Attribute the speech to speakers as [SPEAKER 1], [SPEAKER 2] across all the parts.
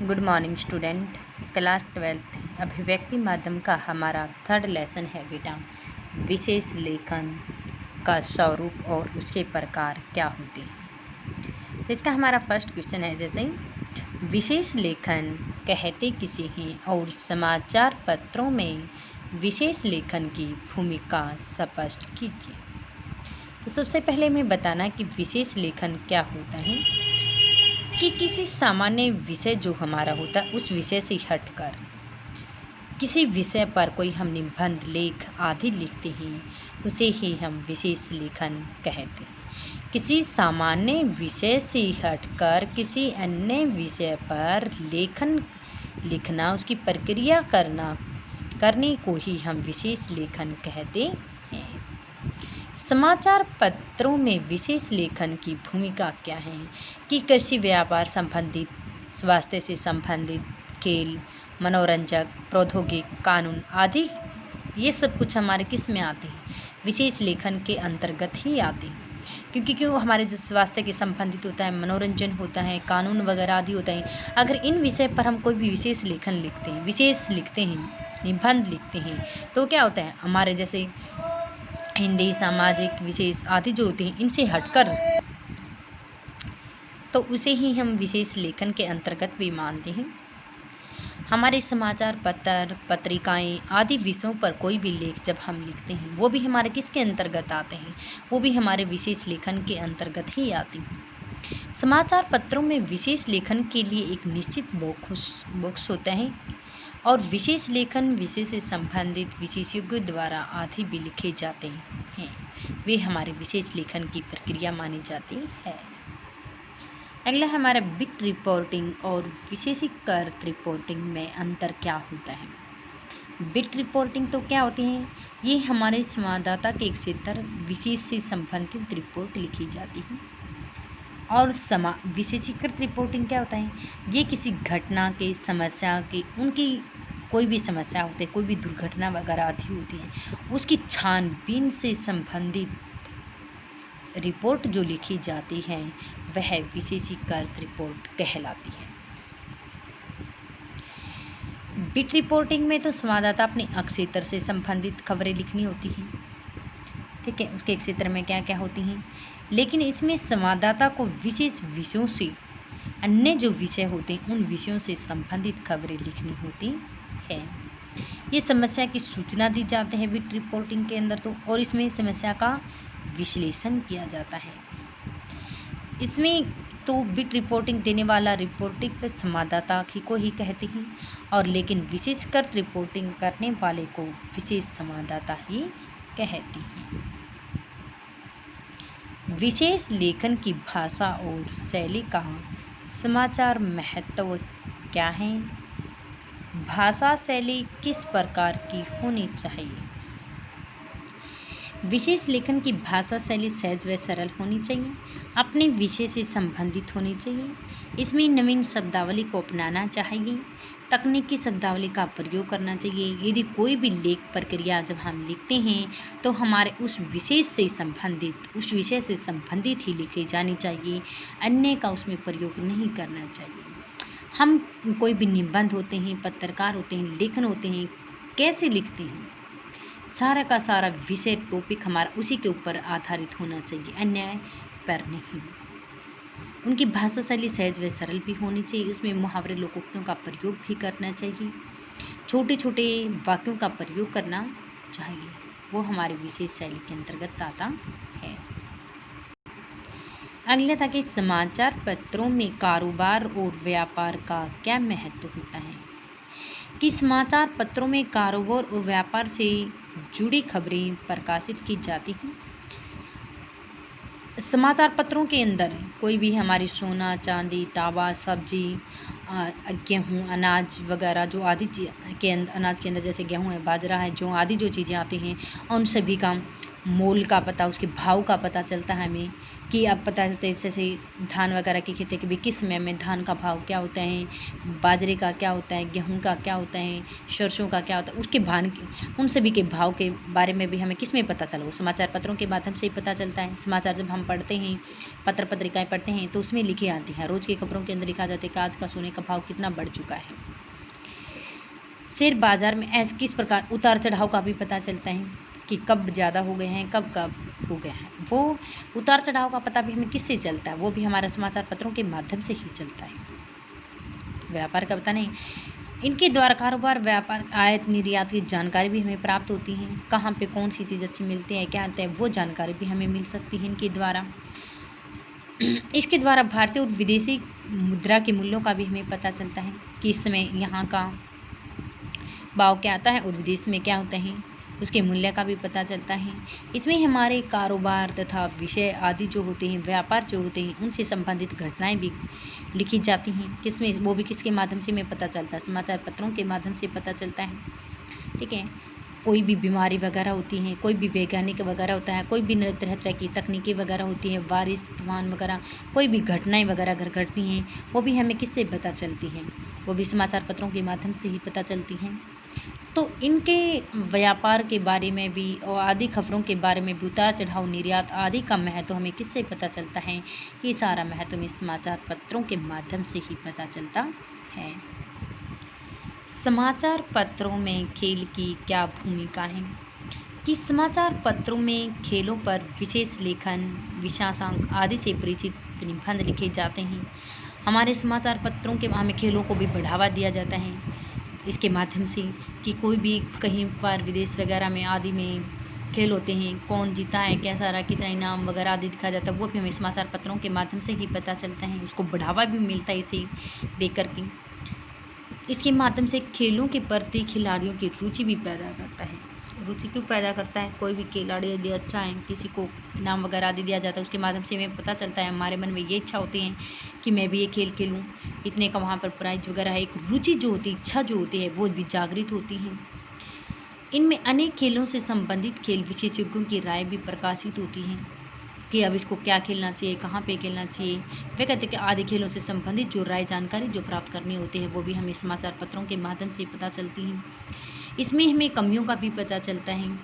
[SPEAKER 1] Good morning student. Class 12th अभिव्यक्ति माध्यम का हमारा थर्ड लेसन है बेटा। विशेष लेखन का स्वरूप और उसके प्रकार क्या होते हैं। तो इसका हमारा फर्स्ट क्वेश्चन है जैसे विशेष लेखन कहते किसे हैं और समाचार पत्रों में विशेष लेखन की भूमिका स्पष्ट कीजिए। तो सबसे पहले हमें बताना कि विशेष लेखन क्या होता है कि किसी सामान्य विषय जो हमारा होता है उस विषय से हटकर किसी विषय पर कोई हम निबंध लेख आदि लिखते हैं उसे ही हम विशेष लेखन कहते हैं। किसी सामान्य विषय से हटकर किसी अन्य विषय पर लेखन लिखना उसकी प्रक्रिया करने को ही हम विशेष लेखन कहते हैं। समाचार पत्रों में विशेष लेखन की भूमिका क्या है कि कृषि व्यापार संबंधित, स्वास्थ्य से संबंधित, खेल, मनोरंजक, प्रौद्योगिक, कानून आदि ये सब कुछ हमारे किस में आते हैं, विशेष लेखन के अंतर्गत ही आते हैं। क्योंकि वो हमारे जो स्वास्थ्य के संबंधित होता है, मनोरंजन होता है, कानून वगैरह आदि होता है। अगर इन विषय पर हम कोई भी विशेष लेखन लिखते हैं, विशेष लिखते हैं, निबंध लिखते हैं, तो क्या होता है हमारे जैसे हिंदी, सामाजिक विशेष आदि जो होते हैं इनसे हटकर तो उसे ही हम विशेष लेखन के अंतर्गत भी मानते हैं। हमारे समाचार पत्र, पत्रिकाएं आदि विषयों पर कोई भी लेख जब हम लिखते हैं वो भी हमारे किसके अंतर्गत आते हैं, वो भी हमारे विशेष लेखन के अंतर्गत ही आती हैं। समाचार पत्रों में विशेष लेखन के लिए एक निश्चित बॉक्स होता है और विशेष लेखन विषय से संबंधित विशेषज्ञों द्वारा आदि भी लिखे जाते हैं, वे हमारे विशेष लेखन की प्रक्रिया मानी जाती है। अगला हमारा बिट रिपोर्टिंग और विशेषीकृत रिपोर्टिंग में अंतर क्या होता है। बिट रिपोर्टिंग तो क्या होती है, ये हमारे संवाददाता के क्षेत्र विशेष से संबंधित रिपोर्ट लिखी जाती है। और विशेषीकृत रिपोर्टिंग क्या होता है, ये किसी घटना के, समस्या के, उनकी कोई भी समस्या होती है, कोई भी दुर्घटना वगैरह आदि होती है, उसकी छानबीन से संबंधित रिपोर्ट जो लिखी जाती है वह विशेषीकृत रिपोर्ट कहलाती है। बिट रिपोर्टिंग में तो संवाददाता अपने क्षेत्र से संबंधित खबरें लिखनी होती हैं, ठीक है, उसके क्षेत्र में क्या क्या होती हैं, लेकिन इसमें संवाददाता को विशेष विषयों से, अन्य जो विषय होते हैं उन विषयों से संबंधित खबरें लिखनी होती है। ये समस्या की सूचना दी जाती है बिट रिपोर्टिंग के अंदर तो, और इसमें समस्या का विश्लेषण किया जाता है। इसमें तो बिट रिपोर्टिंग देने वाला रिपोर्टिंग संवाददाता को ही कहते हैं, और लेकिन विशेषकृत रिपोर्टिंग करने वाले को विशेष संवाददाता ही कहती हैं। विशेष लेखन की भाषा और शैली का समाचार महत्व क्या है, भाषा शैली किस प्रकार की होनी चाहिए। विशेष लेखन की भाषा शैली सहज व सरल होनी चाहिए, अपने विषय से संबंधित होनी चाहिए, इसमें नवीन शब्दावली को अपनाना चाहिए, तकनीकी शब्दावली का प्रयोग करना चाहिए। यदि कोई भी लेख प्रक्रिया जब हम लिखते हैं तो हमारे उस विशेष से संबंधित, उस विषय से संबंधित ही लिखी जानी चाहिए, अन्य का उसमें प्रयोग नहीं करना चाहिए। हम कोई भी निबंध होते हैं, पत्रकार होते हैं, लेखन होते हैं, कैसे लिखते हैं, सारा का सारा विषय टॉपिक हमारा उसी के ऊपर आधारित होना चाहिए, अन्य पर नहीं। उनकी भाषा शैली सहज व सरल भी होनी चाहिए, उसमें मुहावरे, लोकोक्तियों का प्रयोग भी करना चाहिए, छोटे छोटे वाक्यों का प्रयोग करना चाहिए, वो हमारी विशेष शैली के अंतर्गत आता है। अगला था कि समाचार पत्रों में कारोबार और व्यापार का क्या महत्व होता है, कि समाचार पत्रों में कारोबार और व्यापार से जुड़ी खबरें प्रकाशित की जाती हैं। समाचार पत्रों के अंदर कोई भी हमारी सोना, चांदी, तांबा, सब्जी, गेहूँ, अनाज वगैरह जो आदि के अनाज के अंदर जैसे गेहूँ है, बाजरा है, जो आदि जो चीज़ें आती हैं उन सभी का मोल का पता, उसके भाव का पता चलता है हमें कि अब पता चलता है जैसे धान वगैरह की खेती के भी किस समय में धान का भाव क्या होता है, बाजरे का क्या होता है, गेहूं का क्या होता है, सरसों का क्या होता है, उसके उन सभी के भाव के बारे में भी हमें किस में पता चला, वो समाचार पत्रों के माध्यम से ही पता चलता है। समाचार जब हम पढ़ते हैं, पत्र पत्रिकाएँ पढ़ते हैं तो उसमें लिखी आती हैं, रोज़ की खबरों के अंदर लिखा जाता है कि आज का सोने का भाव कितना बढ़ चुका है। शेयर बाजार में ऐसे किस प्रकार उतार चढ़ाव का भी पता चलता है कि कब ज़्यादा हो गए हैं, कब कब हो गए हैं। वो उतार चढ़ाव का पता भी हमें किससे चलता है, वो भी हमारा समाचार पत्रों के माध्यम से ही चलता है। व्यापार का पता नहीं, इनके द्वारा कारोबार, व्यापार, आयात निर्यात की जानकारी भी हमें प्राप्त होती है। कहाँ पे कौन सी चीज़ अच्छी मिलती है, क्या होता है, वो जानकारी भी हमें मिल सकती है इनके द्वारा। इसके द्वारा भारतीय और विदेशी मुद्रा के मूल्यों का भी हमें पता चलता है कि इस समय यहाँ का भाव क्या आता है और विदेश में क्या होता है, उसके मूल्य का भी पता चलता है। इसमें हमारे कारोबार तथा विषय आदि जो होते हैं, व्यापार जो होते हैं, उनसे संबंधित घटनाएं भी लिखी जाती हैं। किसमें, वो भी किसके माध्यम से हमें पता चलता है, समाचार पत्रों के माध्यम से पता चलता है। ठीक है, कोई भी बीमारी वगैरह होती हैं, कोई भी वैज्ञानिक वगैरह होता है, कोई भी तरह तरह की तकनीकी वगैरह होती है, बारिश तूफान वगैरह, कोई भी घटनाएं वगैरह अगर घटती हैं, वो भी हमें किससे पता चलती हैं, वो भी समाचार पत्रों के माध्यम से ही पता चलती हैं। तो इनके व्यापार के बारे में भी और आदि खबरों के बारे में भी, उतार चढ़ाव, निर्यात आदि का महत्व हमें किससे पता चलता है, ये सारा महत्व हमें समाचार पत्रों के माध्यम से ही पता चलता है। समाचार पत्रों में खेल की क्या भूमिका है, कि समाचार पत्रों में खेलों पर विशेष लेखन, विशेषांक आदि से परिचित निबंध लिखे जाते हैं। हमारे समाचार पत्रों के हमें खेलों को भी बढ़ावा दिया जाता है इसके माध्यम से, कि कोई भी कहीं पर विदेश वगैरह में आदि में खेल होते हैं, कौन जीता है, कैसा रहा, कितना इनाम वगैरह आदि दिखाया जाता है, वो भी हमें समाचार पत्रों के माध्यम से ही पता चलता है। उसको बढ़ावा भी मिलता है इसे देख कर के। इसके माध्यम से खेलों के प्रति खिलाड़ियों की रुचि भी पैदा करता है। रुचि क्यों पैदा करता है, कोई भी खिलाड़ी यदि अच्छा है, किसी को इनाम वगैरह आदि दिया जाता है, उसके माध्यम से हमें पता चलता है, हमारे मन में ये इच्छा होती है कि मैं भी ये खेल खेलूँ, इतने का वहाँ पर प्राइज वगैरह है। एक रुचि जो होती है, इच्छा जो होती है, वो भी जागृत होती है। इनमें अनेक खेलों से संबंधित खेल विशेषज्ञों की राय भी प्रकाशित होती है कि अब इसको क्या खेलना चाहिए, कहाँ पे खेलना चाहिए। वे कहते हैं कि आदि खेलों से संबंधित जो राय, जानकारी जो प्राप्त करनी होती है, वो भी हमें समाचार पत्रों के माध्यम से पता चलती हैं। इसमें हमें कमियों का भी पता चलता है।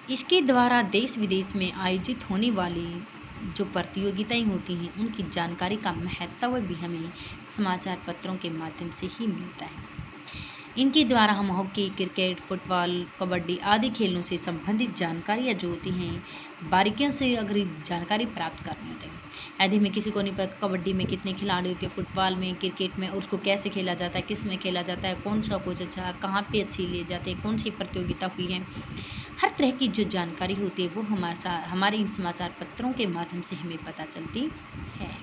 [SPEAKER 1] इसके द्वारा देश विदेश में आयोजित होने वाली जो प्रतियोगिताएं होती हैं, उनकी जानकारी का महत्व भी हमें समाचार पत्रों के माध्यम से ही मिलता है। इनके द्वारा हम हॉकी, क्रिकेट, फुटबॉल, कबड्डी आदि खेलों से संबंधित जानकारियाँ जो होती हैं, बारीकियों से अगर जानकारी प्राप्त करनी होती है। यदि हमें किसी को नहीं पता कबड्डी में कितने खिलाड़ी होते हैं, फुटबॉल में, क्रिकेट में, और उसको कैसे खेला जाता है, किस में खेला जाता है, कौन सा कोच अच्छा है, कहाँ पे अच्छी लिए जाते हैं, कौन सी प्रतियोगिता हुई है, हर तरह की जो जानकारी होती है वो हमारे इन समाचार पत्रों के माध्यम से हमें पता चलती है।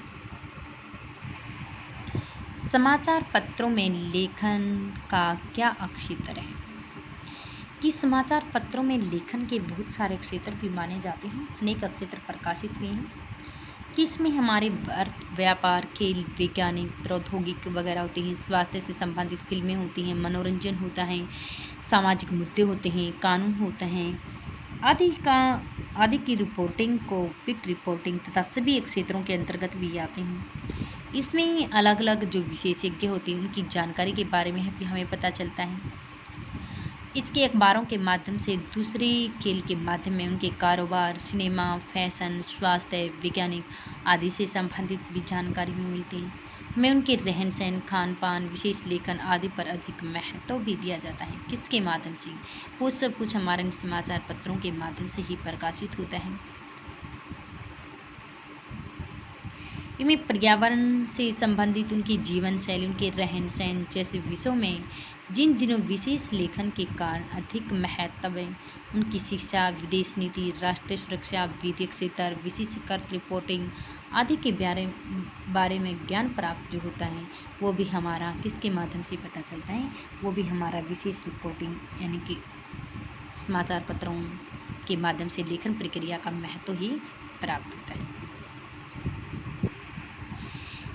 [SPEAKER 1] समाचार पत्रों में लेखन का क्या क्षेत्र है, कि समाचार पत्रों में लेखन के बहुत सारे क्षेत्र भी माने जाते हैं, अनेक क्षेत्र प्रकाशित हुए हैं, कि इसमें हमारे व्यापार, खेल, वैज्ञानिक, प्रौद्योगिक वगैरह होती हैं, स्वास्थ्य से संबंधित फिल्में होती हैं, मनोरंजन होता है, सामाजिक मुद्दे होते हैं, कानून होते हैं, आदि की रिपोर्टिंग को पिट रिपोर्टिंग तथा सभी क्षेत्रों के अंतर्गत भी आते हैं। इसमें अलग अलग जो विशेषज्ञ होते हैं, उनकी जानकारी के बारे में भी हमें पता चलता है। इसके अखबारों के माध्यम से, दूसरे खेल के माध्यम में उनके कारोबार, सिनेमा, फैशन, स्वास्थ्य, वैज्ञानिक आदि से संबंधित भी जानकारी भी मिलती है। हमें उनके रहन सहन, खान पान, विशेष लेखन आदि पर अधिक महत्व भी दिया जाता है। किसके माध्यम से, वो सब कुछ हमारे समाचार पत्रों के माध्यम से ही प्रकाशित होता है। इनमें पर्यावरण से संबंधित उनकी जीवन शैली, उनके रहन सहन जैसे विषयों में जिन दिनों विशेष लेखन के कारण अधिक महत्व है, उनकी शिक्षा, विदेश नीति, राष्ट्रीय सुरक्षा, विदेश क्षेत्र, विशेषकर रिपोर्टिंग आदि के बारे में ज्ञान प्राप्त जो होता है, वो भी हमारा किसके माध्यम से पता चलता है, वो भी हमारा विशेष रिपोर्टिंग यानी कि समाचार पत्रों के माध्यम से लेखन प्रक्रिया का महत्व ही प्राप्त होता है।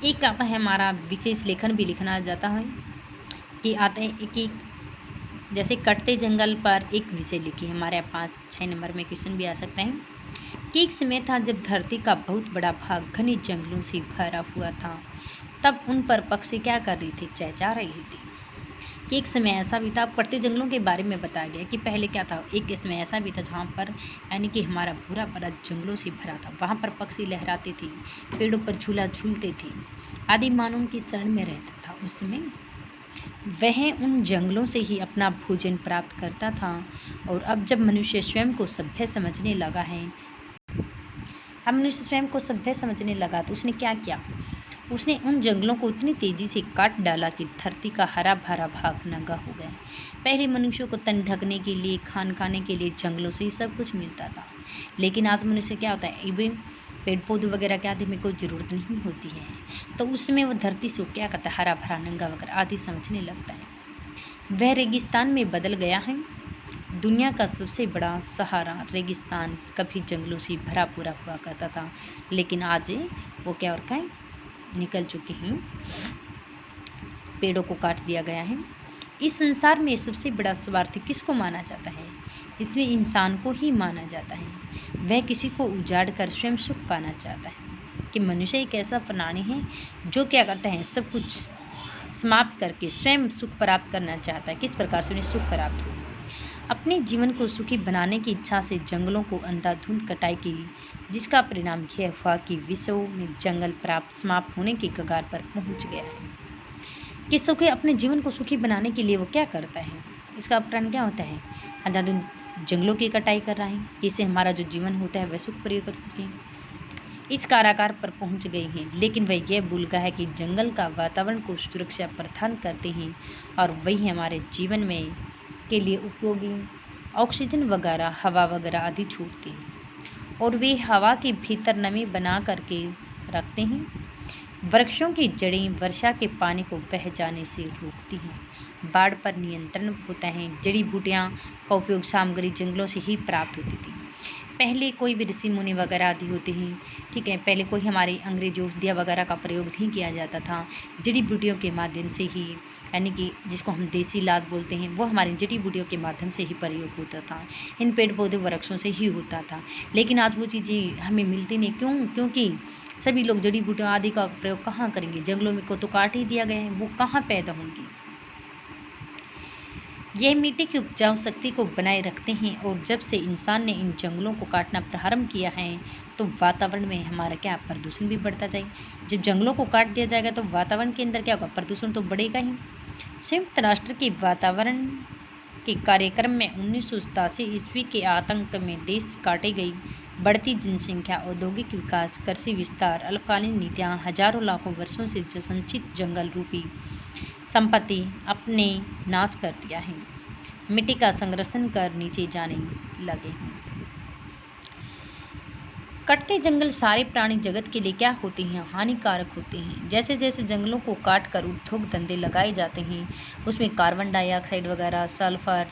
[SPEAKER 1] एक आता है हमारा विशेष लेखन भी लिखना जाता है, कि आते हैं कि जैसे कटते जंगल पर एक विषय लिखी, हमारे 5-6 नंबर में क्वेश्चन भी आ सकते हैं कि एक समय था जब धरती का बहुत बड़ा भाग घने जंगलों से भरा हुआ था। तब उन पर पक्षी क्या कर रही थी, चहचहा रही थी। कि एक समय ऐसा भी था, पड़ते जंगलों के बारे में बताया गया कि पहले क्या था, एक समय ऐसा भी था जहाँ पर यानी कि हमारा पूरा भरा जंगलों से भरा था। वहाँ पर पक्षी लहराते थे, पेड़ों पर झूला झूलते थे, आदि मानव की शरण में रहता था। उस समय वह उन जंगलों से ही अपना भोजन प्राप्त करता था। और अब जब मनुष्य स्वयं को सभ्य समझने लगा है, अब मनुष्य स्वयं को सभ्य समझने लगा तो उसने क्या किया, उसने उन जंगलों को इतनी तेजी से काट डाला कि धरती का हरा भरा भाग नंगा हो गया। पहले मनुष्यों को तन ढकने के लिए, खान खाने के लिए जंगलों से ही सब कुछ मिलता था। लेकिन आज मनुष्य क्या होता है, इवन पेड़ पौधे वगैरह के आदि में कोई ज़रूरत नहीं होती है, तो उसमें वो धरती से क्या करता है, हरा भरा नंगा वगैरह आदि समझने लगता है। वह रेगिस्तान में बदल गया है। दुनिया का सबसे बड़ा सहारा रेगिस्तान कभी जंगलों से भरा पूरा हुआ करता था, लेकिन आज वो क्या और क्या निकल चुके हैं, पेड़ों को काट दिया गया है। इस संसार में सबसे बड़ा स्वार्थी किसको माना जाता है, इसमें इंसान को ही माना जाता है। वह किसी को उजाड़ कर स्वयं सुख पाना चाहता है। कि मनुष्य एक ऐसा प्राणी है जो क्या करता है, सब कुछ समाप्त करके स्वयं सुख प्राप्त करना चाहता है। किस प्रकार से उन्हें सुख प्राप्त हो, अपने जीवन को सुखी बनाने की इच्छा से जंगलों को अंधाधुंध कटाई की, जिसका परिणाम यह हुआ कि विश्व में जंगल प्राप्त समाप्त होने की कगार पर पहुंच गया है। कि सुखी अपने जीवन को सुखी बनाने के लिए वो क्या करता है, इसका परिणाम क्या होता है, अंधाधुंध जंगलों की कटाई कर रहा है, इससे हमारा जो जीवन होता है वह सुख प्रयोग कर सके, इस कारागार पर पहुंच गई हैं। लेकिन वह यह भूल गया है कि जंगल का वातावरण को सुरक्षा प्रदान करते हैं और वही हमारे जीवन में के लिए उपयोगी ऑक्सीजन वगैरह, हवा वगैरह आदि छोड़ते हैं और वे हवा के भीतर नमी बना करके रखते हैं। वृक्षों की जड़ें वर्षा के पानी को बह जाने से रोकती हैं। बाढ़ पर नियंत्रण होता है। जड़ी बूटियाँ का उपयोग सामग्री जंगलों से ही प्राप्त होती थी। पहले कोई भी ऋषि मुनि वगैरह आदि होते हैं, ठीक है, पहले कोई हमारे अंग्रेजी औषधियाँ वगैरह का प्रयोग नहीं किया जाता था। जड़ी बूटियों के माध्यम से ही, यानी कि जिसको हम देसी इलाज बोलते हैं, वो हमारी जड़ी बूटियों के माध्यम से ही प्रयोग होता था। इन पेड़ पौधे वृक्षों से ही होता था। लेकिन आज वो चीज़ें हमें मिलती नहीं। क्यों? क्योंकि सभी लोग जड़ी बूटियों आदि का प्रयोग कहाँ करेंगे, जंगलों में को तो काट ही दिया गया है, वो कहाँ पैदा होंगी। यह मिट्टी की उपजाऊ शक्ति को बनाए रखते हैं और जब से इंसान ने इन जंगलों को काटना प्रारंभ किया है तो वातावरण में हमारा क्या प्रदूषण भी बढ़ता जाएगा। जब जंगलों को काट दिया जाएगा तो वातावरण के अंदर क्या होगा, प्रदूषण तो बढ़ेगा ही। संयुक्त राष्ट्र के वातावरण के कार्यक्रम में 1987 ईस्वी के आतंक में देश काटे गई बढ़ती जनसंख्या, औद्योगिक विकास, कृषि विस्तार, अल्पकालीन नीतियाँ हजारों लाखों वर्षों से संचित जंगल रूपी संपत्ति अपने नाश कर दिया है। मिट्टी का संरक्षण कर नीचे जाने लगे हैं। कटते जंगल सारे प्राणी जगत के लिए क्या होते हैं, हानिकारक होते हैं। जैसे जैसे जंगलों को काट कर उद्योग धंधे लगाए जाते हैं, उसमें कार्बन डाइऑक्साइड वगैरह, सल्फर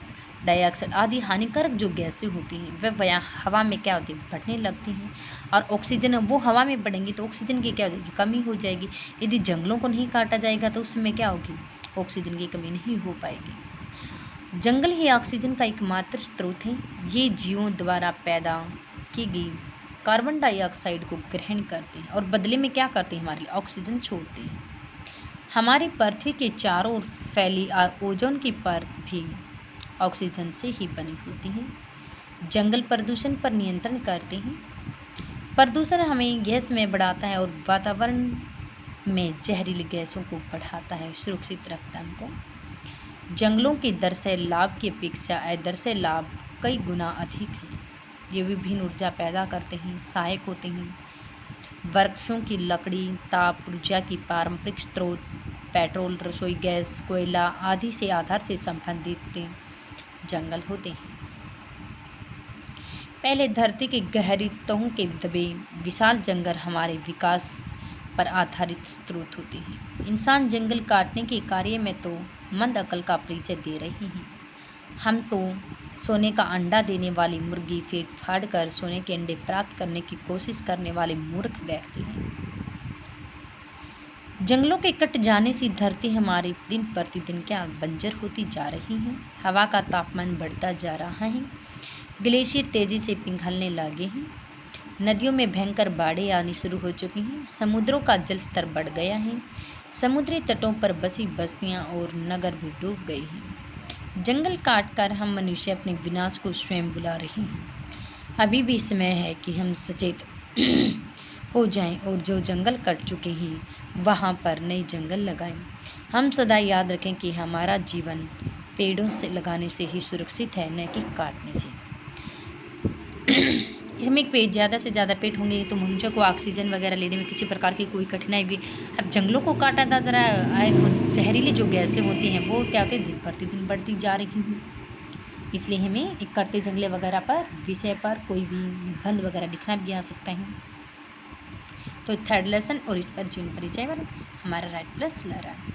[SPEAKER 1] डाइऑक्साइड आदि हानिकारक जो गैसें होती हैं वह हवा में क्या होती है, बढ़ने लगती हैं। और ऑक्सीजन वो हवा में बढ़ेंगी तो ऑक्सीजन की क्या हो जाएगी, कमी हो जाएगी। यदि जंगलों को नहीं काटा जाएगा तो उसमें क्या होगी, ऑक्सीजन की कमी नहीं हो पाएगी। जंगल ही ऑक्सीजन का एकमात्र स्रोत है। ये जीवों द्वारा पैदा की गई कार्बन डाइऑक्साइड को ग्रहण करते हैं और बदले में क्या करते हैं, हमारे लिए ऑक्सीजन छोड़ते हैं। हमारी पृथ्वी के चारों ओर फैली ओजोन की परत भी ऑक्सीजन से ही बनी होती है। जंगल प्रदूषण पर नियंत्रण करते हैं। प्रदूषण हमें गैस में बढ़ाता है और वातावरण में जहरीली गैसों को बढ़ाता है, सुरक्षित रखता है उनको। जंगलों के दर से लाभ की अपेक्षा अदर से लाभ कई गुना अधिक है। ये विभिन्न ऊर्जा पैदा करते हैं, सहायक होते हैं। वृक्षों की लकड़ी ताप ऊर्जा की पारंपरिक स्रोत, पेट्रोल, रसोई गैस, कोयला आदि से आधार से संबंधित जंगल होते हैं। पहले धरती के गहरी तहों के दबे विशाल जंगल हमारे विकास पर आधारित स्रोत होते हैं। इंसान जंगल काटने के कार्य में तो मंद अकल का परिचय दे रहे हैं। हम तो सोने का अंडा देने वाली मुर्गी फेंट फाड़ कर सोने के अंडे प्राप्त करने की कोशिश करने वाले मूर्ख व्यक्ति हैं। जंगलों के कट जाने से धरती हमारी दिन प्रतिदिन क्या बंजर होती जा रही है। हवा का तापमान बढ़ता जा रहा है। ग्लेशियर तेजी से पिघलने लगे हैं। नदियों में भयंकर बाढ़ें आनी शुरू हो चुकी हैं। समुद्रों का जल स्तर बढ़ गया है। समुद्री तटों पर बसी बस्तियां और नगर भी डूब गई हैं। जंगल काटकर हम मनुष्य अपने विनाश को स्वयं बुला रहे हैं। अभी भी समय है कि हम सचेत हो जाएं और जो जंगल कट चुके हैं वहां पर नए जंगल लगाएं। हम सदा याद रखें कि हमारा जीवन पेड़ों से लगाने से ही सुरक्षित है, न कि काटने से। इसमें पेड़ ज़्यादा से ज़्यादा पेड़ होंगे तो मनुष्य को ऑक्सीजन वगैरह लेने में किसी प्रकार की कोई कठिनाई होगी। अब जंगलों को काटा जा रहा है, जहरीली जो गैसें होती हैं वो क्या होती है, दिन प्रतिदिन बढ़ती जा रही हैं। इसलिए हमें एक कटते जंगले वगैरह पर विषय पर कोई भी निबंध वगैरह लिखना भी आ सकता है। तो थर्ड लेसन और इस पर जीवन परिचय वाला हमारा राइट प्लस ला रहा है।